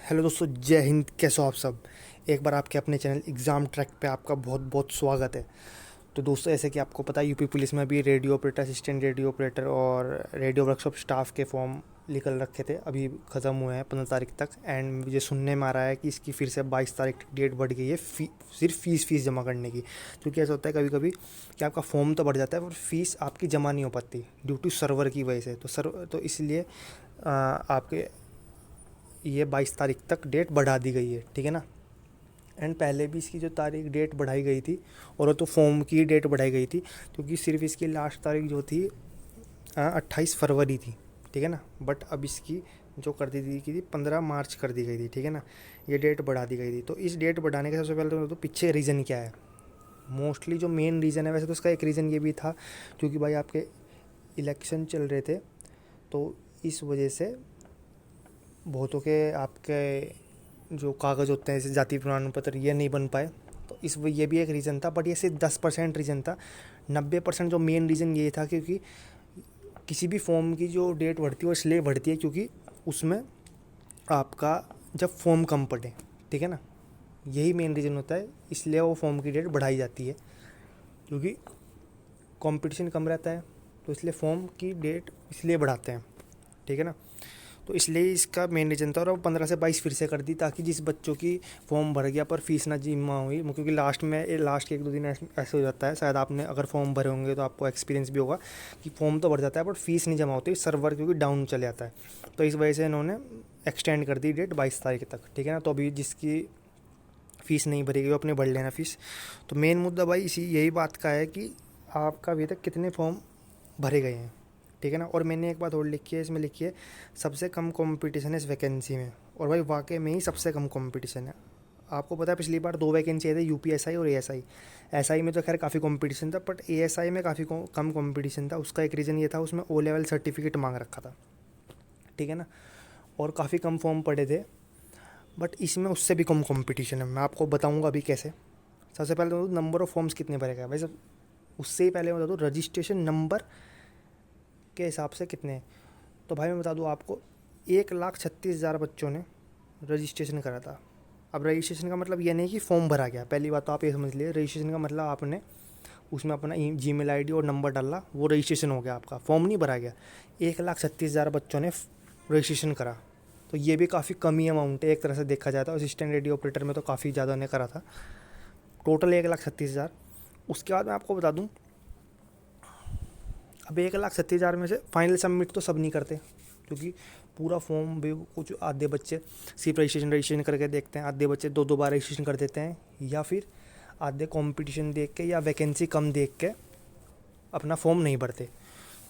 Hello दोस्तों, जय हिंद। कैसे हो आप सब। एक बार आपके अपने चैनल एग्ज़ाम ट्रैक पे आपका बहुत बहुत स्वागत है। तो दोस्तों, ऐसे कि आपको पता है यूपी पुलिस में अभी radio operator, assistant radio operator और रेडियो वर्कशॉप स्टाफ के फॉर्म निकल रखे थे, अभी ख़त्म हुए हैं 15 तारीख तक। एंड मुझे सुनने में आ रहा है कि इसकी फिर से 22 तारीख की डेट बढ़ गई है सिर्फ फीस जमा करने की। क्योंकि ऐसा होता है कभी कभी कि आपका फॉर्म तो बढ़ जाता है पर फीस आपकी जमा नहीं हो पाती ड्यू टू सर्वर की वजह से। तो इसलिए आपके ये 22 तारीख तक डेट बढ़ा दी गई है, ठीक है ना। एंड पहले भी इसकी जो तारीख डेट बढ़ाई गई थी, और वो तो फॉर्म की डेट बढ़ाई गई थी, क्योंकि सिर्फ इसकी लास्ट तारीख जो थी 28 फरवरी थी, ठीक है ना। बट अब इसकी जो कर दी थी 15 मार्च कर दी गई थी, ठीक है ना। ये डेट बढ़ा दी गई थी। तो इस डेट बढ़ाने के सबसे पहले तो पीछे रीज़न क्या है। मोस्टली जो मेन रीज़न है, वैसे तो इसका एक रीज़न ये भी था क्योंकि भाई आपके इलेक्शन चल रहे थे, तो इस वजह से बहुतों के आपके जो कागज़ होते हैं जैसे जाति प्रमाण पत्र ये नहीं बन पाए। तो ये भी एक रीज़न था, बट ये सिर्फ 10% रीज़न था। 90% जो मेन रीज़न ये था क्योंकि किसी भी फॉर्म की जो डेट बढ़ती है वो इसलिए बढ़ती है क्योंकि उसमें आपका जब फॉर्म कम पड़े, ठीक है ना। यही मेन रीज़न होता है, इसलिए वो फॉर्म की डेट बढ़ाई जाती है क्योंकि कंपटीशन कम रहता है। तो इसलिए फॉर्म की डेट इसलिए बढ़ाते हैं, ठीक है ना। तो इसलिए इसका मेन रीज़न था। और अब 15 से 22 फिर से कर दी ताकि जिस बच्चों की फॉर्म भर गया पर फीस ना जमा हुई, क्योंकि लास्ट के 1-2 दिन ऐसे हो जाता है। शायद आपने अगर फॉर्म भरे होंगे तो आपको एक्सपीरियंस भी होगा कि फॉर्म तो भर जाता है बट फीस नहीं जमा होती, सर्वर क्योंकि डाउन चले जाता है। तो इस वजह से इन्होंने एक्सटेंड कर दी डेट 22 तारीख तक, ठीक है ना। तो अभी जिसकी फ़ीस नहीं भरी गई वो अपने भर लेना फ़ीस। तो मेन मुद्दा भाई यही बात का है कि आपका अभी तक कितने फॉर्म भरे गए हैं, ठीक है ना। और मैंने एक बात और लिखी है, इसमें लिखी है सबसे कम कंपटीशन है इस वैकेंसी में। और भाई वाकई में ही सबसे कम कंपटीशन है। आपको पता है पिछली बार 2 वैकेंसी आई थी, यूपीएसआई और एएसआई। एसआई में तो खैर काफ़ी कंपटीशन था, बट एएसआई में काफ़ी कम कंपटीशन था। उसका एक रीज़न ये था, उसमें ओ लेवल सर्टिफिकेट मांग रखा था, ठीक है ना। और काफ़ी कम फॉर्म पड़े थे। बट इसमें उससे भी कम कंपटीशन है। मैं आपको बताऊंगा अभी कैसे। सबसे पहले तो नंबर ऑफ़ फॉर्म्स कितने भरेगा वैसे, उससे ही पहले बता दूँ रजिस्ट्रेशन नंबर के हिसाब से कितने हैं। तो भाई मैं बता दूँ आपको, 1,36,000 बच्चों ने रजिस्ट्रेशन करा था। अब रजिस्ट्रेशन का मतलब ये नहीं कि फॉर्म भरा गया, पहली बात तो आप ये समझ लिए। रजिस्ट्रेशन का मतलब आपने उसमें अपना जीमेल आईडी और नंबर डाला, वो रजिस्ट्रेशन हो गया आपका, फॉर्म नहीं भरा गया। 1,36,000 बच्चों ने रजिस्ट्रेशन करा। तो ये भी काफ़ी कम ही अमाउंट है एक तरह से देखा जाए तो। असिस्टेंट रेडियो ऑपरेटर में तो काफ़ी ज़्यादा ने करा था। टोटल 1,36,000। उसके बाद मैं आपको बता दूँ, अब 1,37,000 में से फाइनल सबमिट तो सब नहीं करते क्योंकि पूरा फॉर्म भी कुछ आधे बच्चे सिर्फ रजिस्ट्रेशन करके देखते हैं, आधे बच्चे 2-2 बार रजिस्ट्रेशन कर देते हैं, या फिर आधे कंपटीशन देख के या वैकेंसी कम देख के अपना फॉर्म नहीं भरते।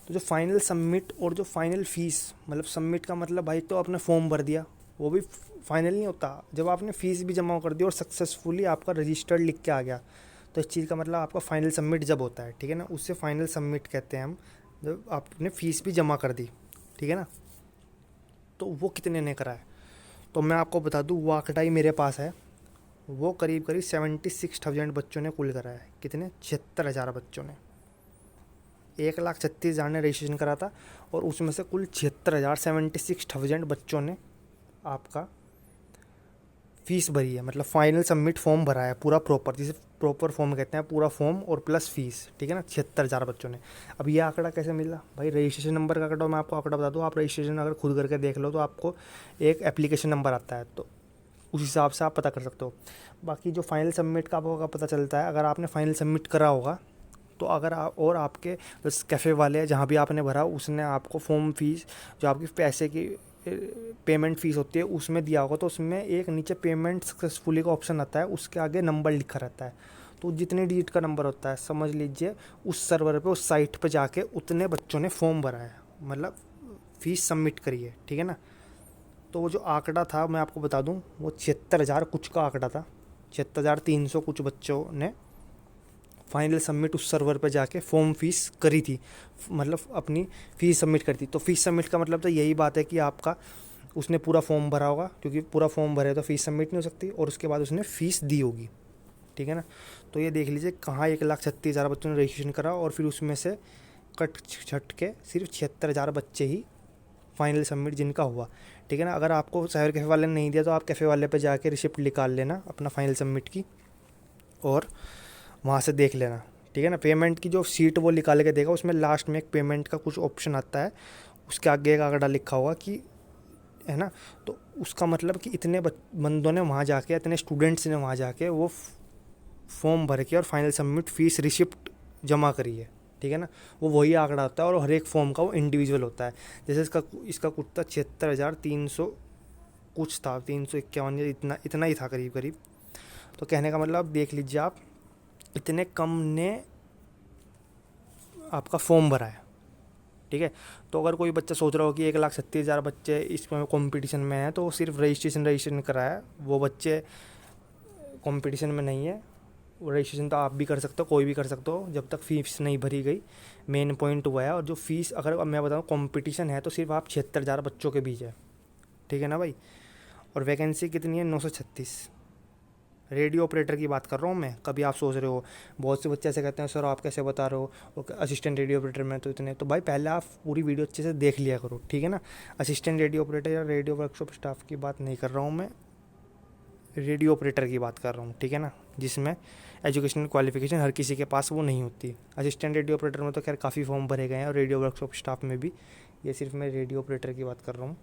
तो जो फाइनल सबमिट और जो फाइनल फ़ीस, मतलब सबमिट का मतलब भाई तो आपने फॉर्म भर दिया, वो भी फाइनल नहीं होता जब आपने फ़ीस भी जमा कर दी और सक्सेसफुली आपका रजिस्टर्ड लिख के आ गया। तो इस चीज़ का मतलब आपका फाइनल सबमिट जब होता है, ठीक है ना, उससे फाइनल सबमिट कहते हैं हम, जब आपने फ़ीस भी जमा कर दी, ठीक है ना। तो वो कितने ने करा है, तो मैं आपको बता दूँ वो आंकड़ा ही मेरे पास है। वो करीब करीब 76,000 बच्चों ने कुल करा है। कितने? 76,000 बच्चों ने। 1,36,000 ने रजिस्ट्रेशन करा था और उसमें से कुल 76,000 76,000 बच्चों ने आपका फ़ीस भरी है, मतलब फाइनल सबमिट फॉर्म भरा है पूरा प्रॉपर, जिसे प्रॉपर फॉर्म कहते हैं, पूरा फॉर्म और प्लस फीस, ठीक है ना। 76,000 बच्चों ने। अब ये आंकड़ा कैसे मिला भाई, रजिस्ट्रेशन नंबर का आंकड़ा। मैं आपको आंकड़ा बता दूँ, आप रजिस्ट्रेशन अगर खुद करके देख लो तो आपको एक एप्लीकेशन नंबर आता है, तो उस हिसाब से आप पता कर सकते हो। बाकी जो फाइनल सबमिट का आपको पता चलता है, अगर आपने फाइनल सबमिट करा होगा तो अगर आप और आपके जो कैफ़े वाले हैं जहाँ भी आपने भरा उसने आपको फॉर्म फीस जो आपकी पैसे की पेमेंट फ़ीस होती है उसमें दिया होगा, तो उसमें एक नीचे पेमेंट सक्सेसफुली का ऑप्शन आता है, उसके आगे नंबर लिखा रहता है। तो जितने डिजिट का नंबर होता है समझ लीजिए उस सर्वर पे, उस साइट पे जाके उतने बच्चों ने फॉर्म भरा है, मतलब फ़ीस सबमिट करी है, ठीक है ना। तो वो जो आंकड़ा था मैं आपको बता दूं, वो 76,000 कुछ का आंकड़ा था। 76,300 कुछ बच्चों ने फाइनल सबमिट उस सर्वर पर जाके फॉर्म फीस करी थी, मतलब अपनी फ़ीस सबमिट करी थी। तो फ़ीस सबमिट का मतलब तो यही बात है कि आपका उसने पूरा फॉर्म भरा होगा, क्योंकि पूरा फॉर्म भरे तो फ़ीस सबमिट नहीं हो सकती, और उसके बाद उसने फ़ीस दी होगी, ठीक है ना। तो ये देख लीजिए कहाँ 1,36,000 बच्चों ने रजिस्ट्रेशन करा और फिर उसमें से कट छट के सिर्फ 76,000 बच्चे ही फाइनल सबमिट जिनका हुआ, ठीक है ना। अगर आपको साइबर कैफ़े वाले ने नहीं दिया तो आप कैफ़े वाले पे जाके रिसिप्ट निकाल लेना अपना फाइनल सबमिट की, और वहाँ से देख लेना, ठीक है ना। पेमेंट की जो सीट वो निकाल के देगा, उसमें लास्ट में एक पेमेंट का कुछ ऑप्शन आता है, उसके आगे एक आंकड़ा लिखा होगा कि, है ना। तो उसका मतलब कि इतने बंदों ने वहाँ जाके, इतने स्टूडेंट्स ने वहाँ जाके वो फॉर्म भर के और फाइनल सबमिट फीस रिसिप्ट जमा करी है, ठीक है ना। वो वही आंकड़ा होता है और हर एक फॉर्म का वो इंडिविजुअल होता है। जैसे इसका कुछ था 76,300 कुछ था, 351 इतना इतना ही था करीब करीब। तो कहने का मतलब देख लीजिए आप, इतने कम ने आपका फॉर्म भरा है, ठीक है। तो अगर कोई बच्चा सोच रहा हो कि 1,37,000 बच्चे इसमें कंपटीशन में हैं, तो वो सिर्फ रजिस्ट्रेशन कराया, वो बच्चे कंपटीशन में नहीं है। वो रजिस्ट्रेशन तो आप भी कर सकते हो, कोई भी कर सकते हो, जब तक फीस नहीं भरी गई। मेन पॉइंट हुआ है। और जो फीस, अगर मैं बताऊँ कंपटीशन है तो सिर्फ आप 76,000 बच्चों के बीच है, ठीक है ना भाई। और वैकेंसी कितनी है? 936। रेडियो ऑपरेटर की बात कर रहा हूँ मैं। कभी आप सोच रहे हो, बहुत से बच्चे ऐसे कहते हैं सर आप कैसे बता रहे हो असिस्टेंट रेडियो ऑपरेटर में तो इतने, तो भाई पहले आप पूरी वीडियो अच्छे से देख लिया करो, ठीक है ना। असिस्टेंट रेडियो ऑपरेटर या रेडियो वर्कशॉप स्टाफ की बात नहीं कर रहा हूँ मैं, रेडियो ऑपरेटर की बात कर रहा हूँ, ठीक है ना, जिसमें एजुकेशनल क्वालिफिकेशन हर किसी के पास वो नहीं होती। असिस्टेंट रेडियो ऑपरेटर में तो खैर काफ़ी फॉर्म भरे गए हैं, और रेडियो वर्कशॉप स्टाफ में भी। ये सिर्फ मैं रेडियो ऑपरेटर की बात कर रहा हूँ।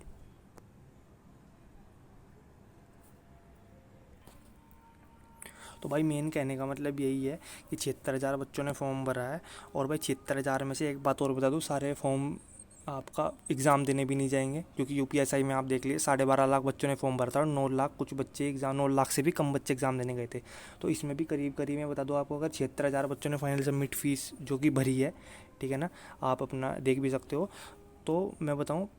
तो भाई मेन कहने का मतलब यही है कि 76,000 बच्चों ने फॉर्म भरा है। और भाई 76,000 में से एक बात और बता दूँ, सारे फॉर्म आपका एग्ज़ाम देने भी नहीं जाएंगे, क्योंकि यूपीएसआई में आप देख लिए 12.5 लाख बच्चों ने फॉर्म भरा था और 9 लाख कुछ बच्चे एग्ज़ाम, 9 लाख से भी कम बच्चे एग्ज़ाम देने गए थे। तो इसमें भी करीब करीब मैं बता दूँ आपको, अगर 76,000 बच्चों ने फाइनल सबमिट फीस जो कि भरी है, ठीक है ना, आप अपना देख भी सकते हो। तो मैं बताऊँ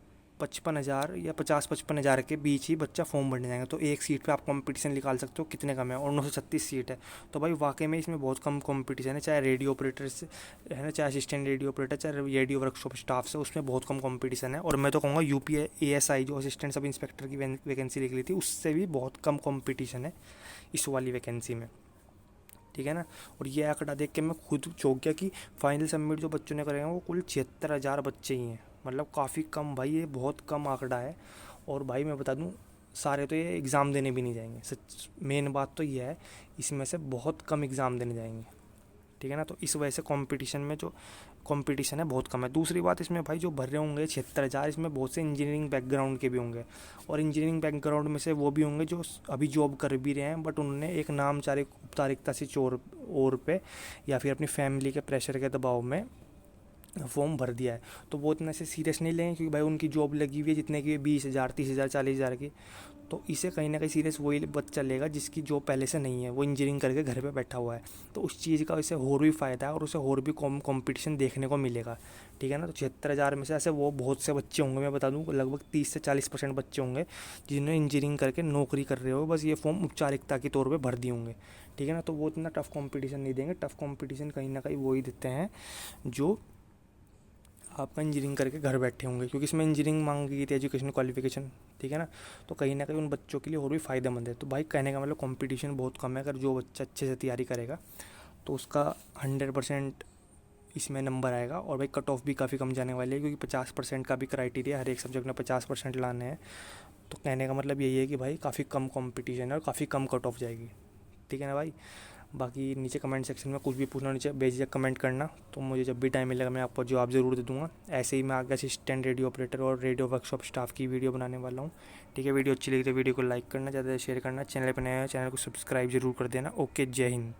55,000 या 50-55,000 के बीच ही बच्चा फॉर्म भरने जाएंगे। तो एक सीट पे आप कंपटीशन निकाल सकते हो कितने कम है, और 936 सीट है। तो भाई वाकई में इसमें बहुत कम कंपटीशन है, चाहे रेडियो ऑपरेटर से है ना, चाहे असिस्टेंट रेडियो ऑपरेटर, चाहे रेडियो वर्कशॉप स्टाफ से, उसमें बहुत कम कंपटीशन है। और मैं तो कहूँगा UPASI जो असिस्टेंट सब इंस्पेक्टर की वैकेंसी निकली थी, उससे भी बहुत कम कॉम्पिटिशन है इस वाली वैकेंसी में, ठीक है ना। और ये आंकड़ा देख के मैं खुद चौंक गया कि फाइनल सबमिट जो बच्चों ने करेंगे वो कुल 76,000 बच्चे ही हैं। मतलब काफ़ी कम भाई, ये बहुत कम आंकड़ा है। और भाई मैं बता दूं, सारे तो ये एग्ज़ाम देने भी नहीं जाएंगे, सच मेन बात तो ये है, इसमें से बहुत कम एग्ज़ाम देने जाएंगे, ठीक है ना। तो इस वजह से कंपटीशन में जो कंपटीशन है बहुत कम है। दूसरी बात, इसमें भाई जो भर रहे होंगे 76,000, इसमें बहुत से इंजीनियरिंग बैकग्राउंड के भी होंगे, और इंजीनियरिंग बैकग्राउंड में से वो भी होंगे जो अभी जॉब कर भी रहे हैं, बट उन्होंने एक नामचारी औपचारिकता से चोर और पे, या फिर अपनी फैमिली के प्रेशर के दबाव में फॉर्म भर दिया है। तो वो इतना से सीरियस नहीं लेंगे, क्योंकि भाई उनकी जॉब लगी हुई है, जितने की 20,000, 30,000, 40,000 की। तो इसे कहीं ना कहीं सीरियस वही बच्चा लेगा जिसकी जॉब पहले से नहीं है, वो इंजीनियरिंग करके घर पे बैठा हुआ है। तो उस चीज़ का इसे और भी फ़ायदा है, और उसे और भी कंपटीशन देखने को मिलेगा, ठीक है ना। तो 76,000 में से ऐसे वो बहुत से बच्चे होंगे, मैं बता दूँ लगभग 30 से 40% बच्चे होंगे जिन्होंने इंजीनियरिंग करके नौकरी कर रहे हो, बस ये फॉर्म औपचारिकता के तौर पर भर दिए होंगे, ठीक है ना। तो वो इतना टफ कॉम्पिटिशन नहीं देंगे। टफ कॉम्पिटिशन कहीं ना कहीं वही देते हैं जो आपका इंजीनियरिंग करके घर बैठे होंगे, क्योंकि इसमें इंजीनियरिंग मांग गई थी, एजुकेशन क्वालिफिकेशन, ठीक है ना। तो कहीं ना कहीं उन बच्चों के लिए और भी फ़ायदेमंद है। तो भाई कहने का मतलब कंपटीशन बहुत कम है। अगर जो बच्चा अच्छे से तैयारी करेगा तो उसका 100% इसमें नंबर आएगा। और भाई कट ऑफ भी काफ़ी कम जाने वाली है, क्योंकि 50% का भी क्राइटेरिया, हर एक सब्जेक्ट में 50% लाने हैं। तो कहने का मतलब यही है कि भाई काफ़ी कम कॉम्पिटिशन है और काफ़ी कम कट ऑफ जाएगी, ठीक है ना भाई। बाकी नीचे कमेंट सेक्शन में कुछ भी पूछना, नीचे बेझिझक कमेंट करना, तो मुझे जब भी टाइम मिलेगा मैं आपको जवाब ज़रूर दे दूँगा। ऐसे ही मैं आगे असिस्टेंट रेडियो ऑपरेटर और रेडियो वर्कशॉप स्टाफ की वीडियो बनाने वाला हूँ, ठीक है। वीडियो अच्छी लगी तो वीडियो को लाइक करना, ज़्यादा शेयर करना, चैनल पर नया है चैनल को सब्सक्राइब जरूर कर देना। ओके, जय हिंद।